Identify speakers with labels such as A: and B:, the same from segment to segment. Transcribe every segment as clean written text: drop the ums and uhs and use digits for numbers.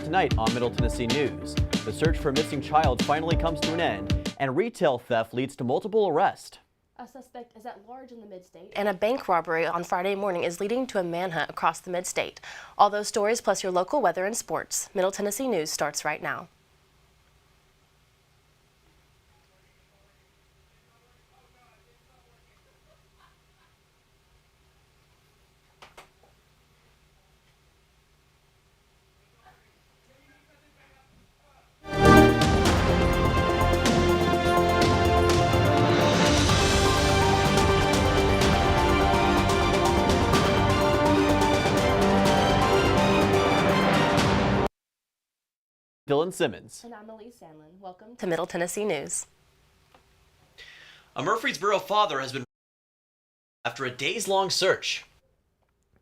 A: tonight on Middle Tennessee News. The search for a missing child finally comes to an end, and retail theft leads to multiple arrests.
B: A suspect is at large in the Mid-State, and a bank robbery on Friday morning is leading to a manhunt across the Mid-State. All those stories plus your local weather and sports. Middle Tennessee News starts right now.
A: Dylan Simmons.
B: And I'm Elise Sandlin. Welcome to Middle Tennessee News.
A: A Murfreesboro father has been after a days-long search.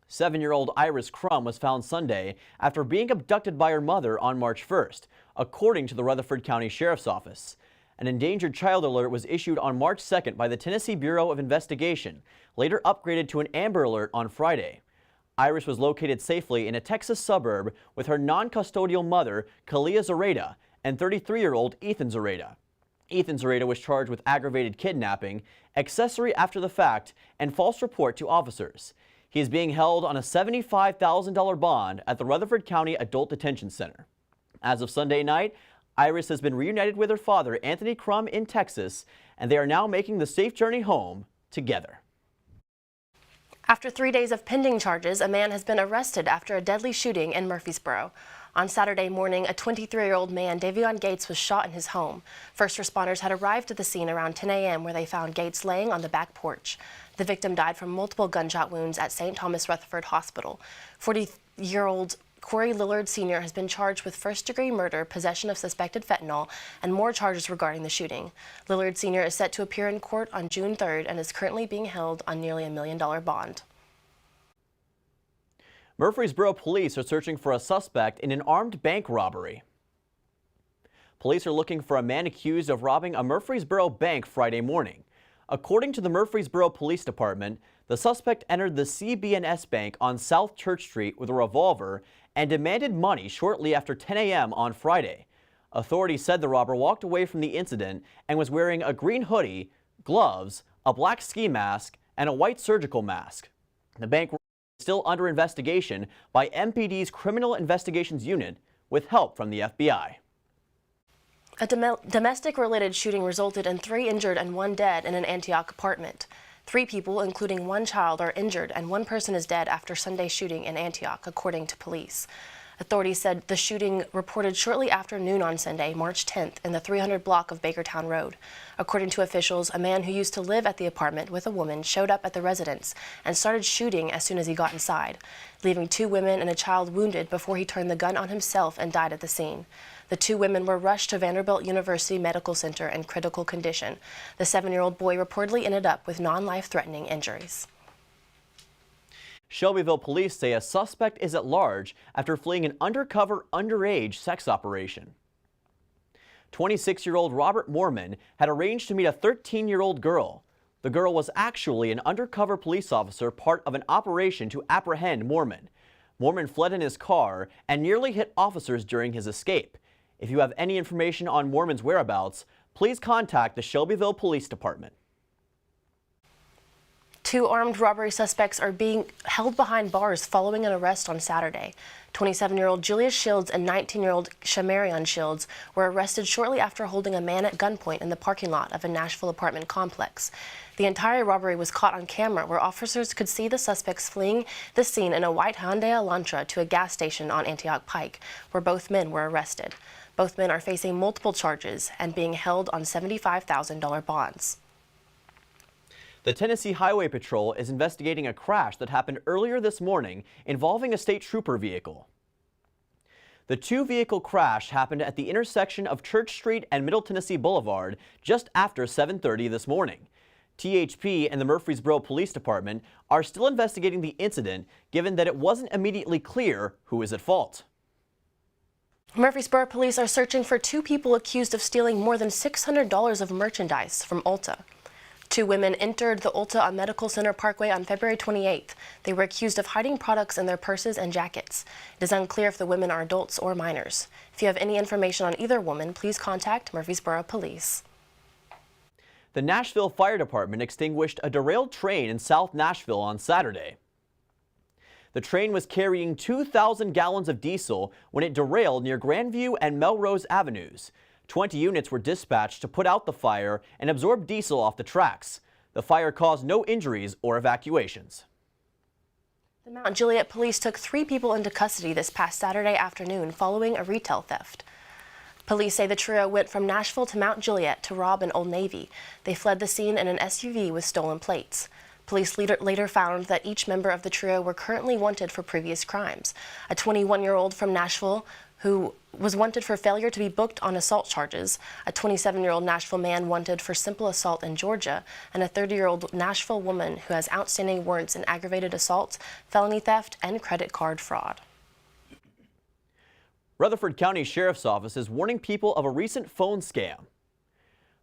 A: 7-year-old Iris Crum was found Sunday after being abducted by her mother on March 1st, according to the Rutherford County Sheriff's Office. An endangered child alert was issued on March 2nd by the Tennessee Bureau of Investigation, later upgraded to an Amber Alert on Friday. Iris was located safely in a Texas suburb with her non-custodial mother, Kalia Zareta, and 33-year-old Ethan Zareta. Ethan Zareta was charged with aggravated kidnapping, accessory after the fact, and false report to officers. He is being held on a $75,000 bond at the Rutherford County Adult Detention Center. As of Sunday night, Iris has been reunited with her father, Anthony Crum, in Texas, and they are now making the safe journey home together.
B: After 3 days of pending charges, a man has been arrested after a deadly shooting in Murfreesboro. On Saturday morning, a 23-year-old man, Davion Gates, was shot in his home. First responders had arrived at the scene around 10 a.m. where they found Gates laying on the back porch. The victim died from multiple gunshot wounds at St. Thomas Rutherford Hospital. 40-year-old Corey Lillard Sr. has been charged with first-degree murder, possession of suspected fentanyl, and more charges regarding the shooting. Lillard Sr. is set to appear in court on June 3rd and is currently being held on nearly $1 million bond.
A: Murfreesboro police are searching for a suspect in an armed bank robbery. Police are looking for a man accused of robbing a Murfreesboro bank Friday morning. According to the Murfreesboro Police Department, the suspect entered the CB&S Bank on South Church Street with a revolver and demanded money shortly after 10 a.m. on Friday. Authorities said the robber walked away from the incident and was wearing a green hoodie, gloves, a black ski mask, and a white surgical mask. The bank is still under investigation by MPD's Criminal Investigations Unit with help from the FBI.
B: A domestic-related shooting resulted in 3 injured and 1 dead in an Antioch apartment. 3 people, including 1 child, are injured and 1 person is dead after Sunday's shooting in Antioch, according to police. Authorities said the shooting reported shortly after noon on Sunday, March 10th, in the 300 block of Bakertown Road. According to officials, a man who used to live at the apartment with a woman showed up at the residence and started shooting as soon as he got inside, leaving 2 women and a child wounded before he turned the gun on himself and died at the scene. The 2 women were rushed to Vanderbilt University Medical Center in critical condition. The 7-year-old boy reportedly ended up with non-life-threatening injuries.
A: Shelbyville police say a suspect is at large after fleeing an undercover underage sex operation. 26-year-old Robert Mormon had arranged to meet a 13-year-old girl. The girl was actually an undercover police officer, part of an operation to apprehend Mormon. Mormon fled in his car and nearly hit officers during his escape. If you have any information on Mormon's whereabouts, please contact the Shelbyville Police Department.
B: 2 armed robbery suspects are being held behind bars following an arrest on Saturday. 27-year-old Julius Shields and 19-year-old Shamarion Shields were arrested shortly after holding a man at gunpoint in the parking lot of a Nashville apartment complex. The entire robbery was caught on camera, where officers could see the suspects fleeing the scene in a white Hyundai Elantra to a gas station on Antioch Pike, where both men were arrested. Both men are facing multiple charges and being held on $75,000 bonds.
A: The Tennessee Highway Patrol is investigating a crash that happened earlier this morning involving a state trooper vehicle. The 2-vehicle crash happened at the intersection of Church Street and Middle Tennessee Boulevard just after 7:30 this morning. THP and the Murfreesboro Police Department are still investigating the incident, given that it wasn't immediately clear who is at fault.
B: Murfreesboro police are searching for 2 people accused of stealing more than $600 of merchandise from Ulta. Two women entered the Ulta Medical Center Parkway on February 28th. They were accused of hiding products in their purses and jackets. It is unclear if the women are adults or minors. If you have any information on either woman, please contact Murfreesboro Police.
A: The Nashville Fire Department extinguished a derailed train in South Nashville on Saturday. The train was carrying 2,000 gallons of diesel when it derailed near Grandview and Melrose Avenues. 20 units were dispatched to put out the fire and absorb diesel off the tracks. The fire caused no injuries or evacuations.
B: The Mount Juliet police took 3 people into custody this past Saturday afternoon following a retail theft. Police say the trio went from Nashville to Mount Juliet to rob an Old Navy. They fled the scene in an SUV with stolen plates. Police later found that each member of the trio were currently wanted for previous crimes. A 21-year-old from Nashville who was wanted for failure to be booked on assault charges, a 27-year-old Nashville man wanted for simple assault in Georgia, and a 30-year-old Nashville woman who has outstanding warrants in aggravated assault, felony theft, and credit card fraud.
A: Rutherford County Sheriff's Office is warning people of a recent phone scam.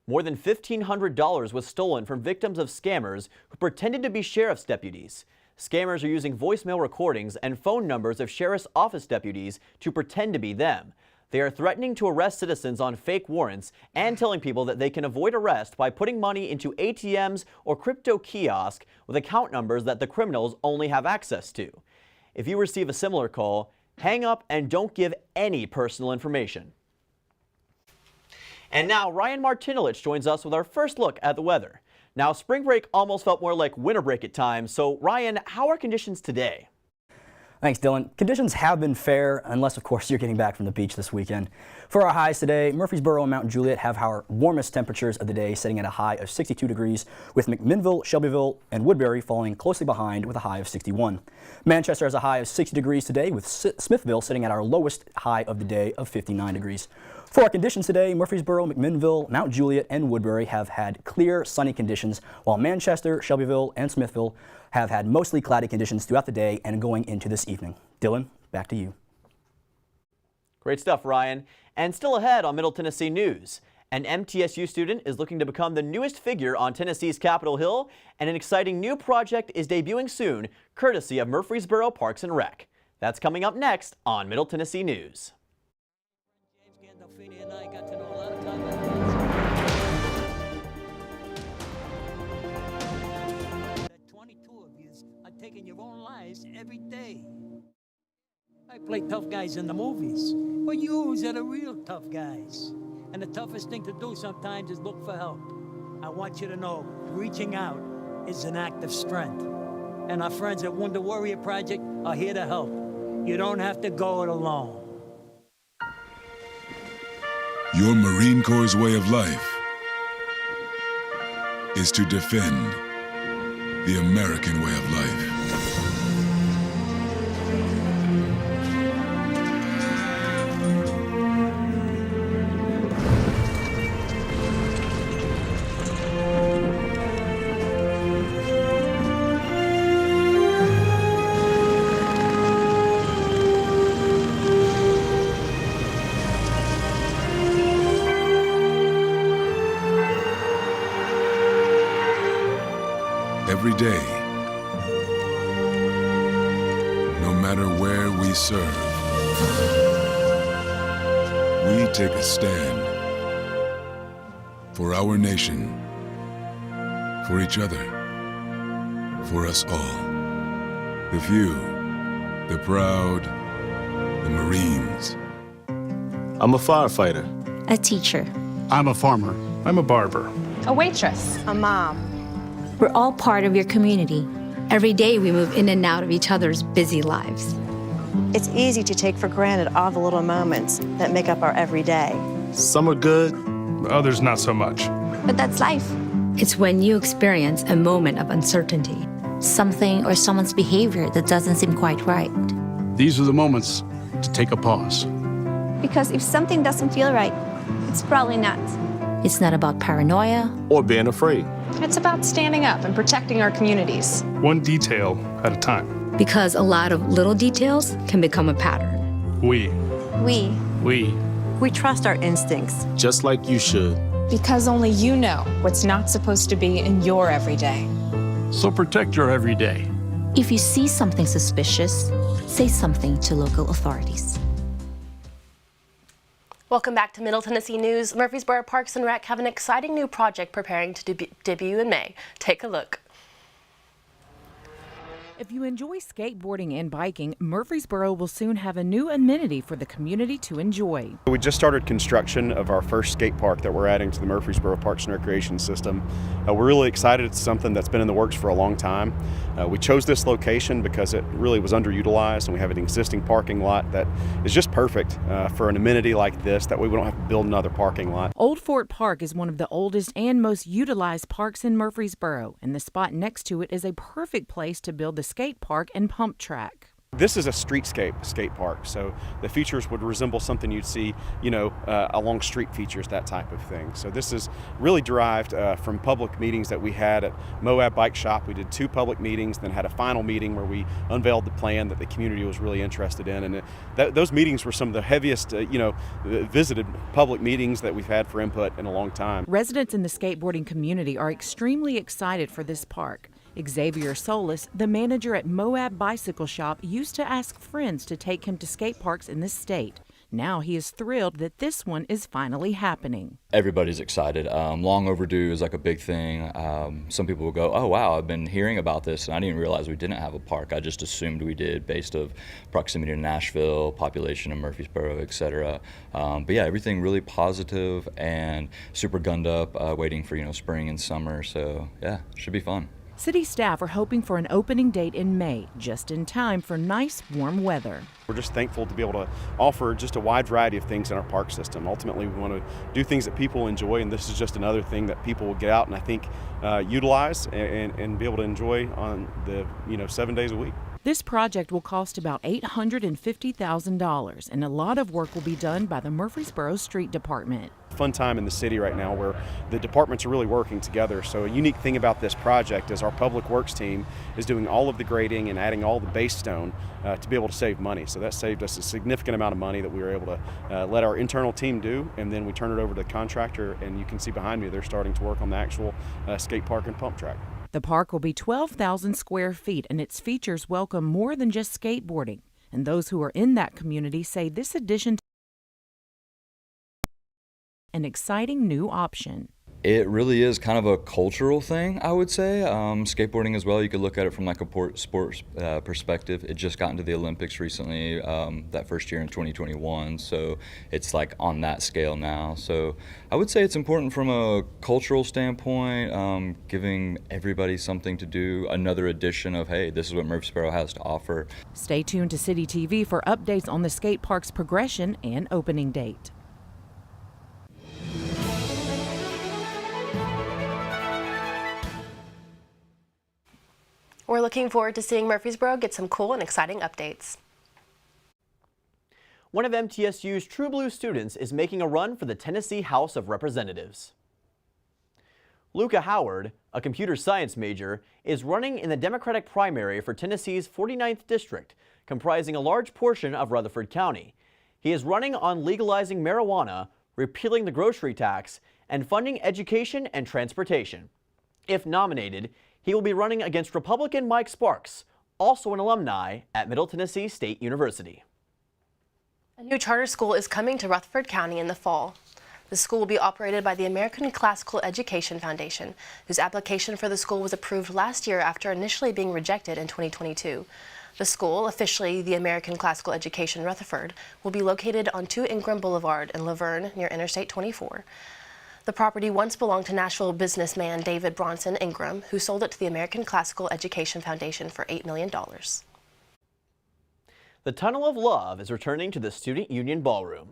A: More than $1,500 was stolen from victims of scammers who pretended to be sheriff's deputies. Scammers are using voicemail recordings and phone numbers of sheriff's office deputies to pretend to be them. They are threatening to arrest citizens on fake warrants and telling people that they can avoid arrest by putting money into ATMs or crypto kiosks with account numbers that the criminals only have access to. If you receive a similar call, hang up and don't give any personal information. And now Ryan Martinelich joins us with our first look at the weather. Now, spring break almost felt more like winter break at times. So, Ryan, how are conditions today?
C: Thanks, Dylan. Conditions have been fair, unless, of course, you're getting back from the beach this weekend. For our highs today, Murfreesboro and Mount Juliet have our warmest temperatures of the day, sitting at a high of 62 degrees, with McMinnville, Shelbyville, and Woodbury falling closely behind with a high of 61. Manchester has a high of 60 degrees today, with Smithville sitting at our lowest high of the day of 59 degrees. For our conditions today, Murfreesboro, McMinnville, Mount Juliet, and Woodbury have had clear, sunny conditions, while Manchester, Shelbyville, and Smithville have had mostly cloudy conditions throughout the day and going into this evening. Dylan, back to you.
A: Great stuff, Ryan. And still ahead on Middle Tennessee News, an MTSU student is looking to become the newest figure on Tennessee's Capitol Hill, and an exciting new project is debuting soon, courtesy of Murfreesboro Parks and Rec. That's coming up next on Middle Tennessee News.
D: And I got to know a lot of time. That 22 of you are taking your own lives every day. I play tough guys in the movies, but you are the real tough guys. And the toughest thing to do sometimes is look for help. I want you to know, reaching out is an act of strength. And our friends at Wounded Warrior Project are here to help. You don't have to go it alone.
E: Your Marine Corps' way of life is to defend the American way of life. Every day, no matter where we serve, we take a stand for our nation, for each other, for us all. The few, the proud, the Marines.
F: I'm a firefighter.
G: A teacher.
H: I'm a farmer. I'm a barber.
I: A waitress.
J: A mom.
G: We're all part of your community. Every day we move in and out of each other's busy lives.
J: It's easy to take for granted all the little moments that make up our everyday.
F: Some are good,
H: others not so much.
G: But that's life. It's when you experience a moment of uncertainty, something or someone's behavior that doesn't seem quite right.
H: These are the moments to take a pause.
I: Because if something doesn't feel right, it's probably not.
G: It's not about paranoia
F: or being afraid.
I: It's about standing up and protecting our communities.
H: One detail at a time.
G: Because a lot of little details can become a pattern.
H: We
I: We
J: trust our instincts.
F: Just like you should.
K: Because only you know what's not supposed to be in your everyday.
H: So protect your everyday.
G: If you see something suspicious, say something to local authorities.
B: Welcome back to Middle Tennessee News. Murfreesboro Parks and Rec have an exciting new project preparing to debut in May. Take a look.
L: If you enjoy skateboarding and biking, Murfreesboro will soon have a new amenity for the community to enjoy.
M: We just started construction of our first skate park that we're adding to the Murfreesboro Parks and Recreation system. We're really excited. It's something that's been in the works for a long time. We chose this location because it really was underutilized, and we have an existing parking lot that is just perfect for an amenity like this, that way we don't have to build another parking lot.
L: Old Fort Park is one of the oldest and most utilized parks in Murfreesboro, and the spot next to it is a perfect place to build the skate park and pump track.
M: This is a streetscape skate park, so the features would resemble something you'd see, along street features, that type of thing. So this is really derived from public meetings that we had at Moab Bike Shop. We did 2 public meetings, then had a final meeting where we unveiled the plan that the community was really interested in. And those meetings were some of the heaviest, visited public meetings that we've had for input in a long time.
L: Residents in the skateboarding community are extremely excited for this park. Xavier Solis, the manager at Moab Bicycle Shop, used to ask friends to take him to skate parks in the state. Now he is thrilled that this one is finally happening.
N: Everybody's excited. Long overdue is like a big thing. Some people will go, oh wow, I've been hearing about this and I didn't realize we didn't have a park. I just assumed we did based of proximity to Nashville, population of Murfreesboro, etc. But yeah, everything really positive and super gunned up, waiting for spring and summer. So yeah, should be fun.
L: City staff are hoping for an opening date in May, just in time for nice, warm weather.
M: We're just thankful to be able to offer just a wide variety of things in our park system. Ultimately, we want to do things that people enjoy, and this is just another thing that people will get out and I think utilize and be able to enjoy on the 7 days a week.
L: This project will cost about $850,000, and a lot of work will be done by the Murfreesboro Street Department.
M: Fun time in the city right now where the departments are really working together. So a unique thing about this project is our public works team is doing all of the grading and adding all the base stone to be able to save money. So that saved us a significant amount of money that we were able to let our internal team do, and then we turn it over to the contractor, and you can see behind me they're starting to work on the actual skate park and pump track.
L: The park will be 12,000 square feet, and its features welcome more than just skateboarding. And those who are in that community say this addition to an exciting new option.
N: It really is kind of a cultural thing, I would say. Skateboarding as well, you could look at it from like a sports perspective. It just got into the Olympics recently, that first year in 2021, so it's like on that scale now. So I would say it's important from a cultural standpoint, giving everybody something to do, another edition of, hey, this is what Murfreesboro has to offer.
L: Stay tuned to City TV for updates on the skate park's progression and opening date.
B: We're looking forward to seeing Murfreesboro get some cool and exciting updates.
A: One of MTSU's True Blue students is making a run for the Tennessee House of Representatives. Luca Howard, a computer science major, is running in the Democratic primary for Tennessee's 49th district, comprising a large portion of Rutherford County. He is running on legalizing marijuana, repealing the grocery tax, and funding education and transportation. If nominated, he will be running against Republican Mike Sparks, also an alumni at Middle Tennessee State University.
B: A new charter school is coming to Rutherford County in the fall. The school will be operated by the American Classical Education Foundation, whose application for the school was approved last year after initially being rejected in 2022. The school, officially the American Classical Education Rutherford, will be located on 2 Ingram Boulevard in Laverne near Interstate 24. The property once belonged to Nashville businessman David Bronson Ingram, who sold it to the American Classical Education Foundation for $8 million.
A: The Tunnel of Love is returning to the Student Union Ballroom.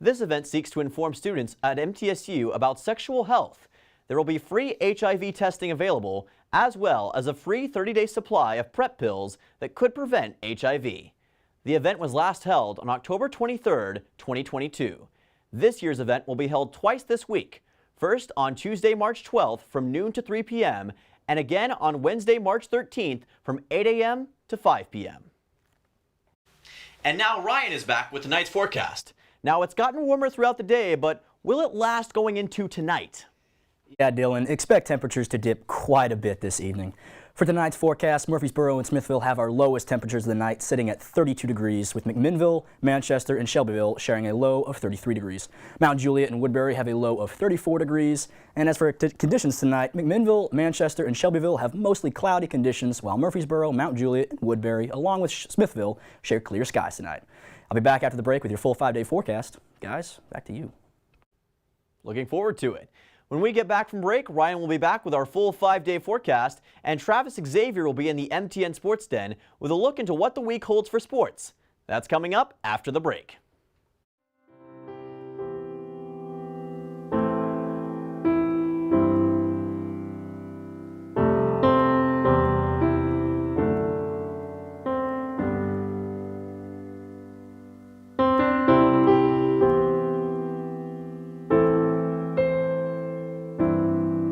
A: This event seeks to inform students at MTSU about sexual health. There will be free HIV testing available, as well as a free 30-day supply of PrEP pills that could prevent HIV. The event was last held on October 23, 2022. This year's event will be held twice this week, first on Tuesday, March 12th from noon to 3 p.m. and again on Wednesday, March 13th from 8 a.m. to 5 p.m. And now Ryan is back with tonight's forecast. Now it's gotten warmer throughout the day, but will it last going into tonight?
C: Yeah, Dylan, expect temperatures to dip quite a bit this evening. For tonight's forecast, Murfreesboro and Smithville have our lowest temperatures of the night, sitting at 32 degrees, with McMinnville, Manchester, and Shelbyville sharing a low of 33 degrees. Mount Juliet and Woodbury have a low of 34 degrees. And as for conditions tonight, McMinnville, Manchester, and Shelbyville have mostly cloudy conditions, while Murfreesboro, Mount Juliet, and Woodbury, along with Smithville, share clear skies tonight. I'll be back after the break with your full 5-day forecast. Guys, back to you.
A: Looking forward to it. When we get back from break, Ryan will be back with our full 5-day forecast, and Travis Xavier will be in the MTN Sports Den with a look into what the week holds for sports. That's coming up after the break.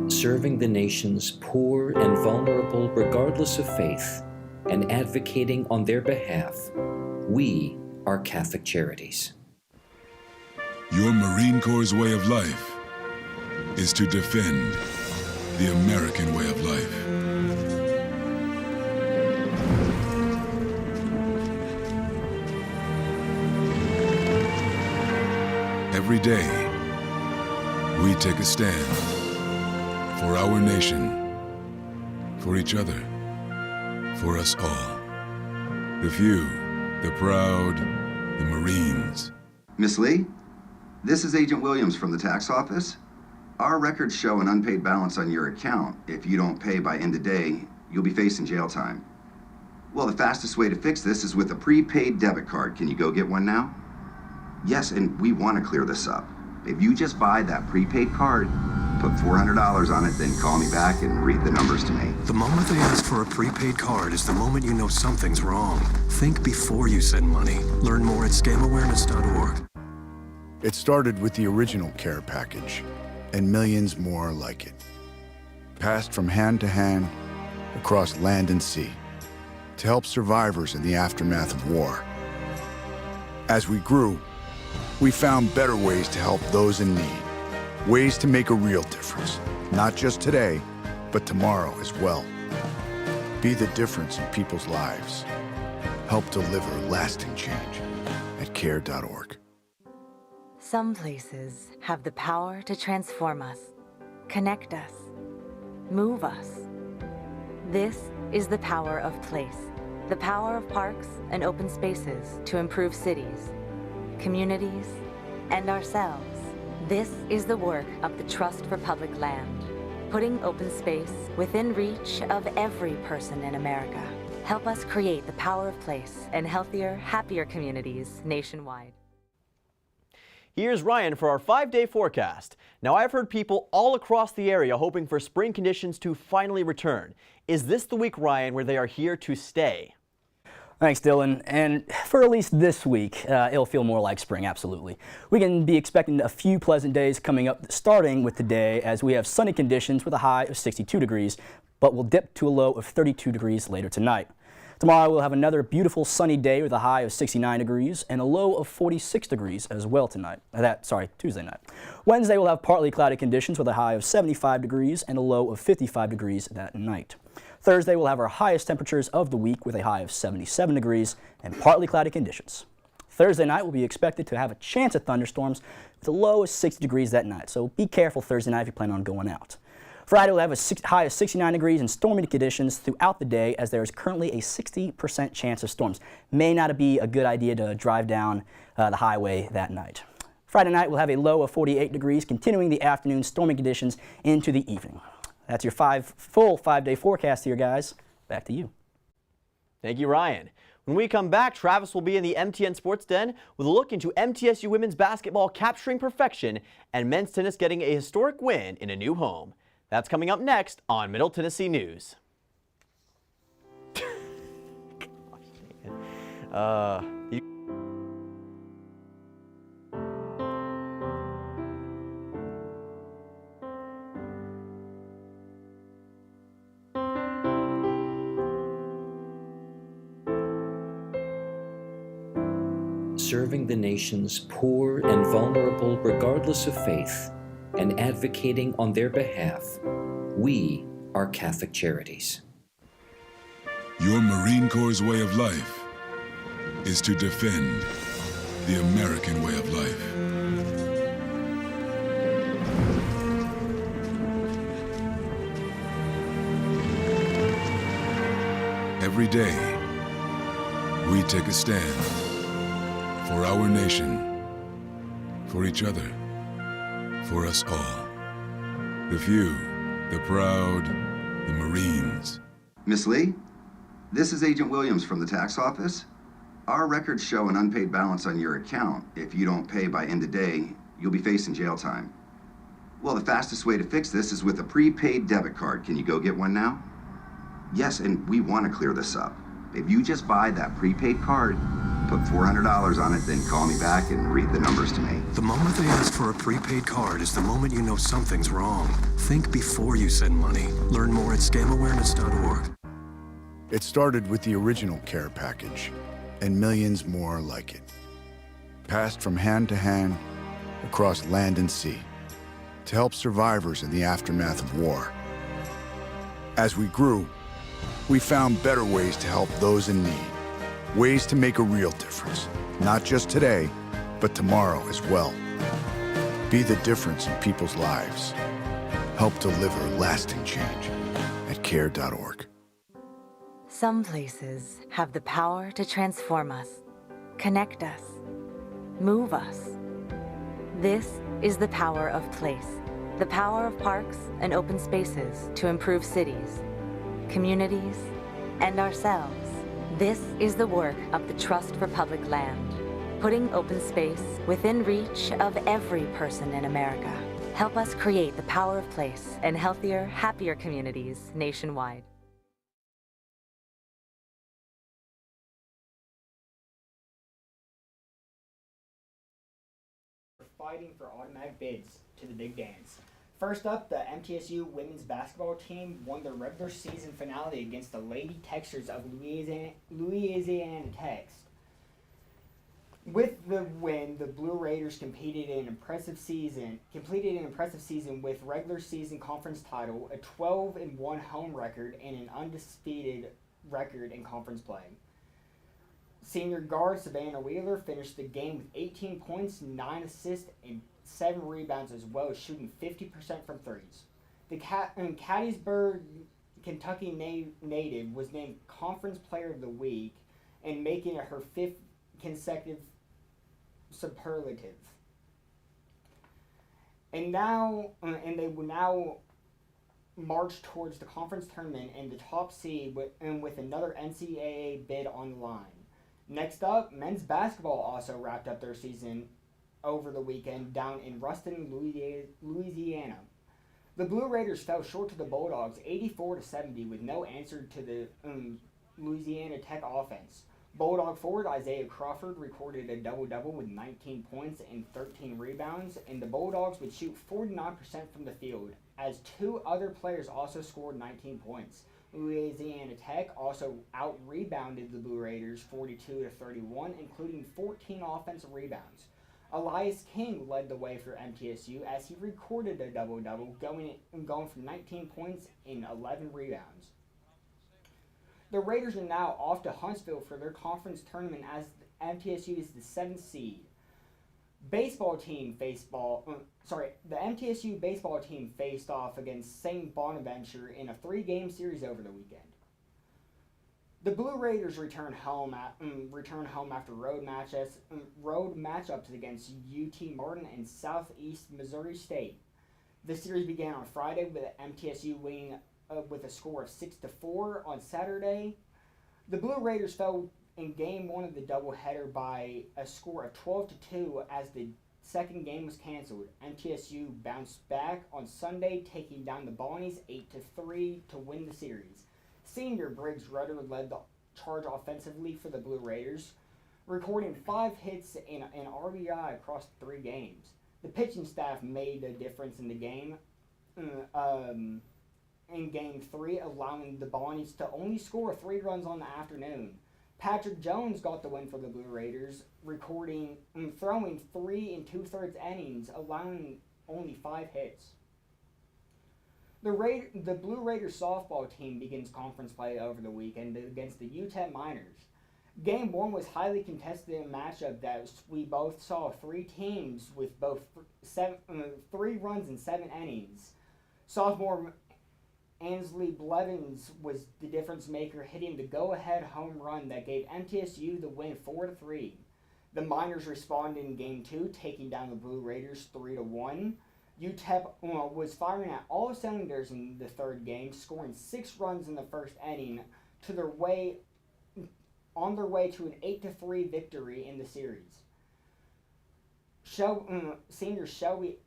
O: Serving the nation's poor and vulnerable regardless of faith, and advocating on their behalf, we are Catholic Charities.
E: Your Marine Corps' way of life is to defend the American way of life. Every day, we take a stand for our nation, for each other, for us all. The few, the proud, the Marines.
P: Miss Lee, this is Agent Williams from the tax office. Our records show an unpaid balance on your account. If you don't pay by end of day, you'll be facing jail time. Well, the fastest way to fix this is with a prepaid debit card. Can you go get one now? Yes, and we want to clear this up. If you just buy that prepaid card, put $400 on it, then call me back and read the numbers to me.
Q: The moment they ask for a prepaid card is the moment you know something's wrong. Think before you send money. Learn more at scamawareness.org.
R: It started with the original care package, and millions more like it. Passed from hand to hand, across land and sea, to help survivors in the aftermath of war. As we grew, we found better ways to help those in need. Ways to make a real difference, not just today, but tomorrow as well. Be the difference in people's lives. Help deliver lasting change at care.org.
S: Some places have the power to transform us, connect us, move us. This is the power of place, the power of parks and open spaces to improve cities, communities, and ourselves. This is the work of the Trust for Public Land, putting open space within reach of every person in America. Help us create the power of place and healthier, happier communities nationwide.
A: Here's Ryan for our 5-day forecast. Now, I've heard people all across the area hoping for spring conditions to finally return. Is this the week, Ryan, where they are here to stay?
C: Thanks, Dylan. And for at least this week, it'll feel more like spring, absolutely. We can be expecting a few pleasant days coming up, starting with today, as we have sunny conditions with a high of 62 degrees, but we'll dip to a low of 32 degrees later tonight. Tomorrow, we'll have another beautiful sunny day with a high of 69 degrees and a low of 46 degrees as well Tuesday night. Wednesday, we'll have partly cloudy conditions with a high of 75 degrees and a low of 55 degrees that night. Thursday, we'll have our highest temperatures of the week with a high of 77 degrees and partly cloudy conditions. Thursday night, we'll be expected to have a chance of thunderstorms with a low of 60 degrees that night, so be careful Thursday night if you plan on going out. Friday, we'll have a high of 69 degrees and stormy conditions throughout the day, as there is currently a 60% chance of storms. May not be a good idea to drive down the highway that night. Friday night, we'll have a low of 48 degrees, continuing the afternoon stormy conditions into the evening. That's your full 5-day forecast here, guys. Back to you.
A: Thank you, Ryan. When we come back, Travis will be in the MTN Sports Den with a look into MTSU women's basketball capturing perfection and men's tennis getting a historic win in a new home. That's coming up next on Middle Tennessee News.
O: serving the nation's poor and vulnerable regardless of faith and advocating on their behalf, we are Catholic Charities.
E: Your Marine Corps' way of life is to defend the American way of life. Every day, we take a stand for our nation, for each other, for us all. The few, the proud, the Marines.
P: Miss Lee, this is Agent Williams from the tax office. Our records show an unpaid balance on your account. If you don't pay by end of day, you'll be facing jail time. Well, the fastest way to fix this is with a prepaid debit card. Can you go get one now? Yes, and we want to clear this up. If you just buy that prepaid card, put $400 on it, then call me back and read the numbers to me.
Q: The moment they ask for a prepaid card is the moment you know something's wrong. Think before you send money. Learn more at scamowareness.org.
R: It started with the original care package, and millions more like it. Passed from hand to hand, across land and sea, to help survivors in the aftermath of war. As we grew, we found better ways to help those in need. Ways to make a real difference, not just today, but tomorrow as well. Be the difference in people's lives. Help deliver lasting change at care.org.
S: Some places have the power to transform us, connect us, move us. This is the power of place, the power of parks and open spaces to improve cities, communities, and ourselves. This is the work of the Trust for Public Land, putting open space within reach of every person in America. Help us create the power of place and healthier, happier communities nationwide.
T: Fighting for automatic bids to the big dance. First up, the MTSU women's basketball team won their regular season finale against the Lady Texters of Louisiana Tech. With the win, the Blue Raiders completed an impressive season with regular season conference title, a 12-1 home record, and an undefeated record in conference play. Senior guard Savannah Wheeler finished the game with 18 points, 9 assists, and 7 rebounds, as well as shooting 50% from threes. The Catonsburg, Kentucky native was named Conference Player of the Week and making it her 5th consecutive superlative. And they will now march towards the conference tournament and the top seed with another NCAA bid on the line. Next up, men's basketball also wrapped up their season over the weekend down in Ruston, Louisiana. The Blue Raiders fell short to the Bulldogs 84-70 with no answer to the Louisiana Tech offense. Bulldog forward Isaiah Crawford recorded a double-double with 19 points and 13 rebounds, and the Bulldogs would shoot 49% from the field, as 2 other players also scored 19 points. Louisiana Tech also out-rebounded the Blue Raiders 42-31, including 14 offensive rebounds. Elias King led the way for MTSU as he recorded a double-double, going from 19 points and 11 rebounds. The Raiders are now off to Huntsville for their conference tournament as MTSU is the 7th seed. The MTSU baseball team faced off against St. Bonaventure in a 3-game series over the weekend. The Blue Raiders return home after road matchups against UT Martin and Southeast Missouri State. The series began on Friday with MTSU winning with a score of 6-4 on Saturday. The Blue Raiders fell in Game 1 of the doubleheader by a score of 12-2 as the second game was canceled. MTSU bounced back on Sunday, taking down the Bonnies 8-3 to win the series. Senior Briggs Rudder led the charge offensively for the Blue Raiders, recording 5 hits and an RBI across 3 games. The pitching staff made a difference in the game. In Game 3, allowing the Bonnies to only score 3 runs on the afternoon. Patrick Jones got the win for the Blue Raiders, throwing 3 2/3 innings, allowing only 5 hits. The Blue Raiders softball team begins conference play over the weekend against the UTEP Miners. Game 1 was highly contested in a matchup that we both saw 3 teams with both 3 runs in 7 innings. Sophomore Ansley Blevins was the difference maker, hitting the go-ahead home run that gave MTSU the win 4-3. The Miners responded in Game 2, taking down the Blue Raiders 3-1. UTEP was firing at all cylinders in the third game, scoring 6 runs in the first inning on their way to an 8-3 victory in the series. Senior Shelby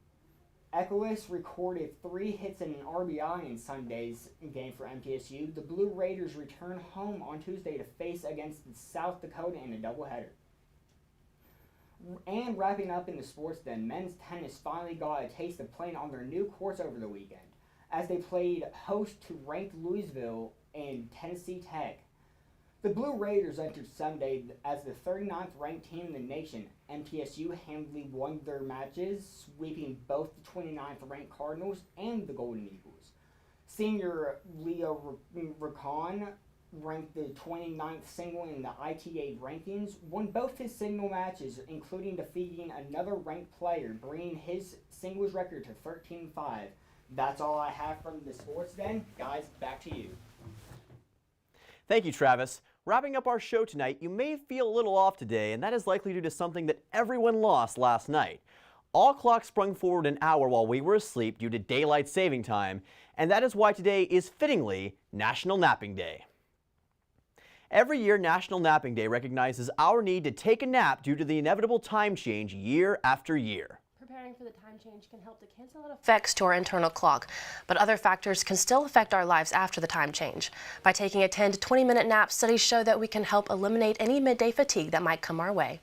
T: Echolis recorded 3 hits and an RBI in Sunday's game for MTSU. The Blue Raiders return home on Tuesday to face against South Dakota in a doubleheader. And wrapping up in the sports then, men's tennis finally got a taste of playing on their new courts over the weekend, as they played host to ranked Louisville and Tennessee Tech. The Blue Raiders entered Sunday as the 39th ranked team in the nation. MTSU handily won their matches, sweeping both the 29th ranked Cardinals and the Golden Eagles. Senior Leo Racon, ranked the 29th single in the ITA rankings, won both his single matches, including defeating another ranked player, bringing his singles record to 13-5. That's all I have from the sports den. Guys, back to you.
A: Thank you, Travis. Wrapping up our show tonight, you may feel a little off today, and that is likely due to something that everyone lost last night. All clocks sprung forward an hour while we were asleep due to daylight saving time, and that is why today is fittingly National Napping Day. Every year, National Napping Day recognizes our need to take a nap due to the inevitable time change year after year.
B: Preparing for the time change can help to cancel out effects to our internal clock, but other factors can still affect our lives after the time change. By taking a 10 to 20-minute nap, studies show that we can help eliminate any midday fatigue that might come our way.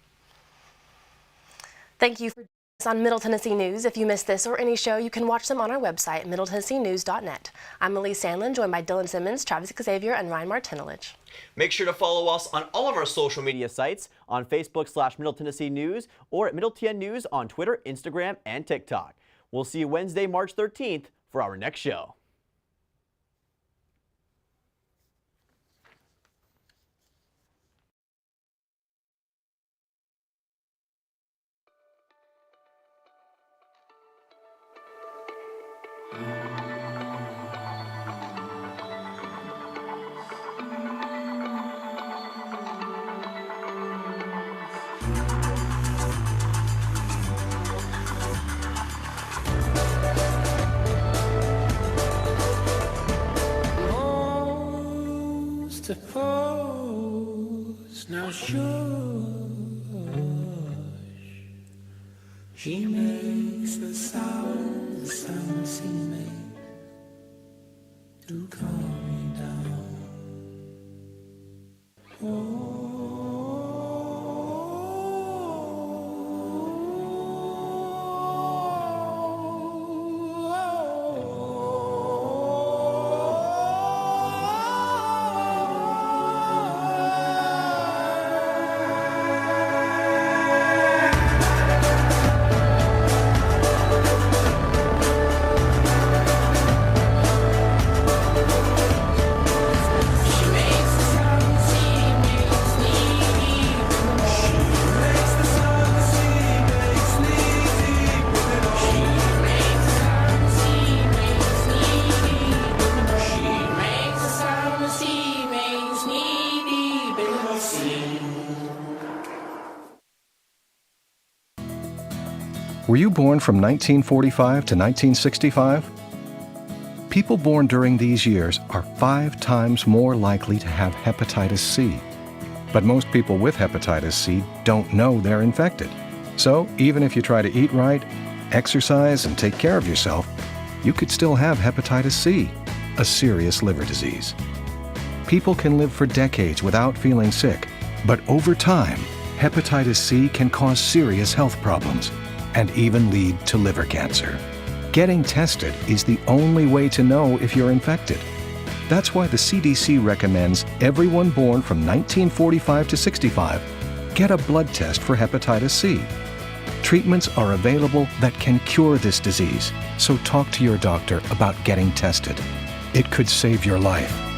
B: Thank you for joining us on Middle Tennessee News. If you missed this or any show, you can watch them on our website, middletennesseenews.net. I'm Elise Sandlin, joined by Dylan Simmons, Travis Xavier, and Ryan Martinelich.
A: Make sure to follow us on all of our social media sites, on Facebook/Middle Tennessee News, or at Middle TN News on Twitter, Instagram, and TikTok. We'll see you Wednesday, March 13th for our next show.
D: Suppose now shush, she makes the sound she makes to calm me down.
Q: Were you born from 1945 to 1965? People born during these years are 5 times more likely to have hepatitis C. But most people with hepatitis C don't know they're infected. So even if you try to eat right, exercise, and take care of yourself, you could still have hepatitis C, a serious liver disease. People can live for decades without feeling sick, but over time, hepatitis C can cause serious health problems and even lead to liver cancer. Getting tested is the only way to know if you're infected. That's why the CDC recommends everyone born from 1945 to 65 get a blood test for hepatitis C. Treatments are available that can cure this disease, so talk to your doctor about getting tested. It could save your life.